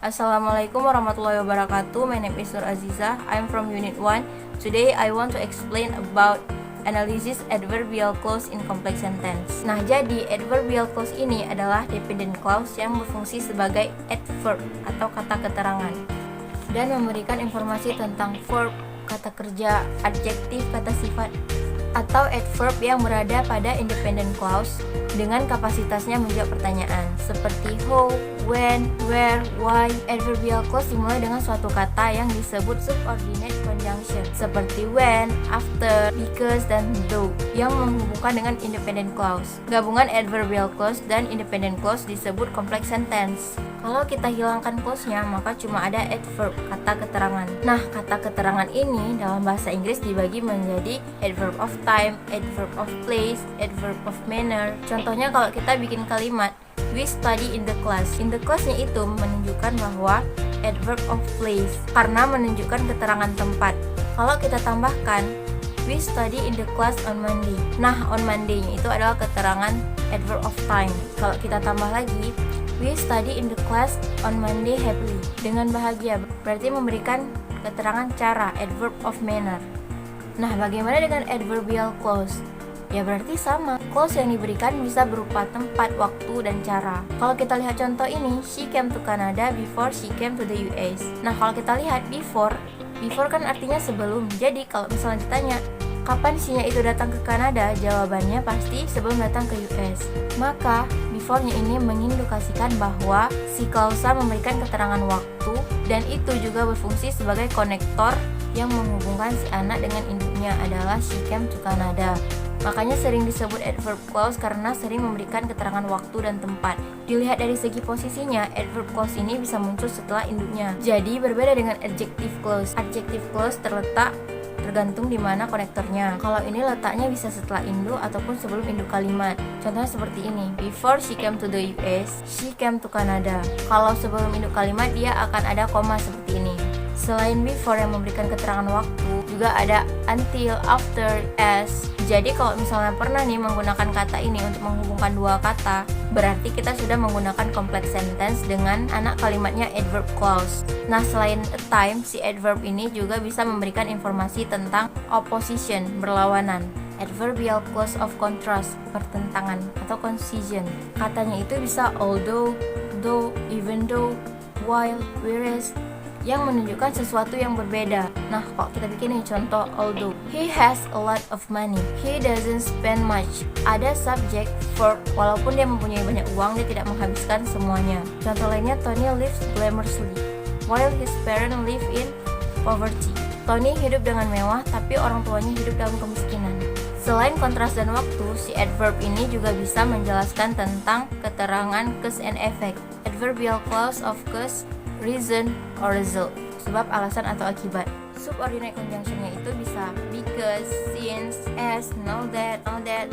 Assalamualaikum warahmatullahi wabarakatuh. My name is Nur Aziza. I'm from Unit 1. Today I want to explain about analysis adverbial clause in complex sentence. Nah, jadi adverbial clause ini adalah dependent clause yang berfungsi sebagai adverb atau kata keterangan dan memberikan informasi tentang verb, kata kerja, adjektif, kata sifat, atau adverb yang berada pada independent clause dengan kapasitasnya menjawab pertanyaan seperti how, when, where, why. Adverbial clause dimulai dengan suatu kata yang disebut subordinate conjunction seperti when, after, because, dan though yang menghubungkan dengan independent clause. Gabungan adverbial clause dan independent clause disebut complex sentence. Kalau kita hilangkan clause-nya, maka cuma ada adverb, kata keterangan. Nah, kata keterangan ini dalam bahasa Inggris dibagi menjadi adverb of time, adverb of place, adverb of manner. Contohnya kalau kita bikin kalimat we study in the class. In the class-nya itu menunjukkan bahwa adverb of place karena menunjukkan keterangan tempat. Kalau kita tambahkan we study in the class on Monday. Nah, on Monday-nya itu adalah keterangan adverb of time. Kalau kita tambah lagi we study in the class on Monday happily. Dengan bahagia berarti memberikan keterangan cara, adverb of manner. Nah, bagaimana dengan adverbial clause? Ya berarti sama. Clause yang diberikan bisa berupa tempat, waktu, dan cara. Kalau kita lihat contoh ini, she came to Canada before she came to the US. Nah, kalau kita lihat before kan artinya sebelum. Jadi kalau misalnya ditanya kapan she-nya itu datang ke Kanada, jawabannya pasti sebelum datang ke US. Maka before-nya ini mengindikasikan bahwa si klausa memberikan keterangan waktu dan itu juga berfungsi sebagai konektor yang menghubungkan si anak dengan induknya adalah she came to Canada. Makanya sering disebut adverb clause karena sering memberikan keterangan waktu dan tempat. Dilihat dari segi posisinya, adverb clause ini bisa muncul setelah induknya. Jadi berbeda dengan adjective clause. Adjective clause tergantung di mana konektornya. Kalau ini letaknya bisa setelah induk ataupun sebelum induk kalimat. Contohnya seperti ini. Before she came to the US, she came to Canada. Kalau sebelum induk kalimat dia akan ada koma seperti ini. Selain before yang memberikan keterangan waktu, juga ada until, after, as. Jadi kalau misalnya pernah nih menggunakan kata ini untuk menghubungkan dua kata, berarti kita sudah menggunakan complex sentence dengan anak kalimatnya adverb clause. Nah, selain a time, si adverb ini juga bisa memberikan informasi tentang opposition, berlawanan. Adverbial clause of contrast, pertentangan atau concision. Katanya itu bisa although, though, even though, while, whereas, yang menunjukkan sesuatu yang berbeda. Nah, kalau kita bikin nih contoh although. He has a lot of money. He doesn't spend much. Ada subject, verb, walaupun dia mempunyai banyak uang, dia tidak menghabiskan semuanya. Contoh lainnya, Tony lives glamorously, while his parents live in poverty. Tony hidup dengan mewah, tapi orang tuanya hidup dalam kemiskinan. Selain kontras dan waktu, si adverb ini juga bisa menjelaskan tentang keterangan cause and effect. Adverbial clause of cause, reason, or result, sebab, alasan, atau akibat. Subordinate conjunction-nya itu bisa because, since, as, now that,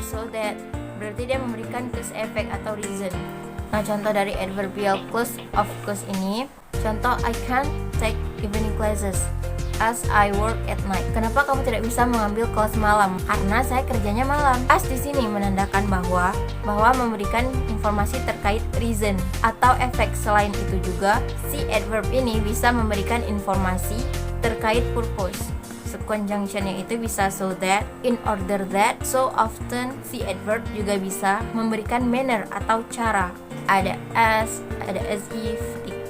so that. Berarti dia memberikan cause effect atau reason. Nah, contoh dari adverbial clause of cause ini, contoh I can't take evening classes as I work at night. Kenapa kamu tidak bisa mengambil kelas malam? Karena saya kerjanya malam. As di sini menandakan bahwa memberikan informasi terkait reason atau efek. Selain itu juga, si adverb ini bisa memberikan informasi terkait purpose. Conjunction-nya itu bisa so that, in order that, so often. Si adverb juga bisa memberikan manner atau cara. Ada as, ada as if.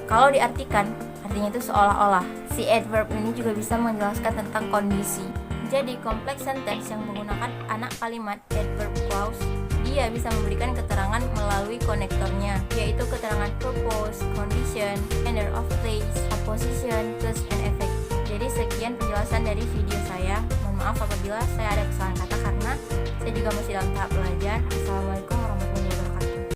Kalau diartikan, artinya itu seolah-olah. Si adverb ini juga bisa menjelaskan tentang kondisi. Jadi complex sentence yang menggunakan anak kalimat adverb clause, dia bisa memberikan keterangan melalui konektornya, yaitu keterangan purpose, condition, manner of place, opposition, cause, and effect. Jadi sekian penjelasan dari video saya. Mohon maaf apabila saya ada kesalahan kata karena saya juga masih dalam tahap belajar. Assalamualaikum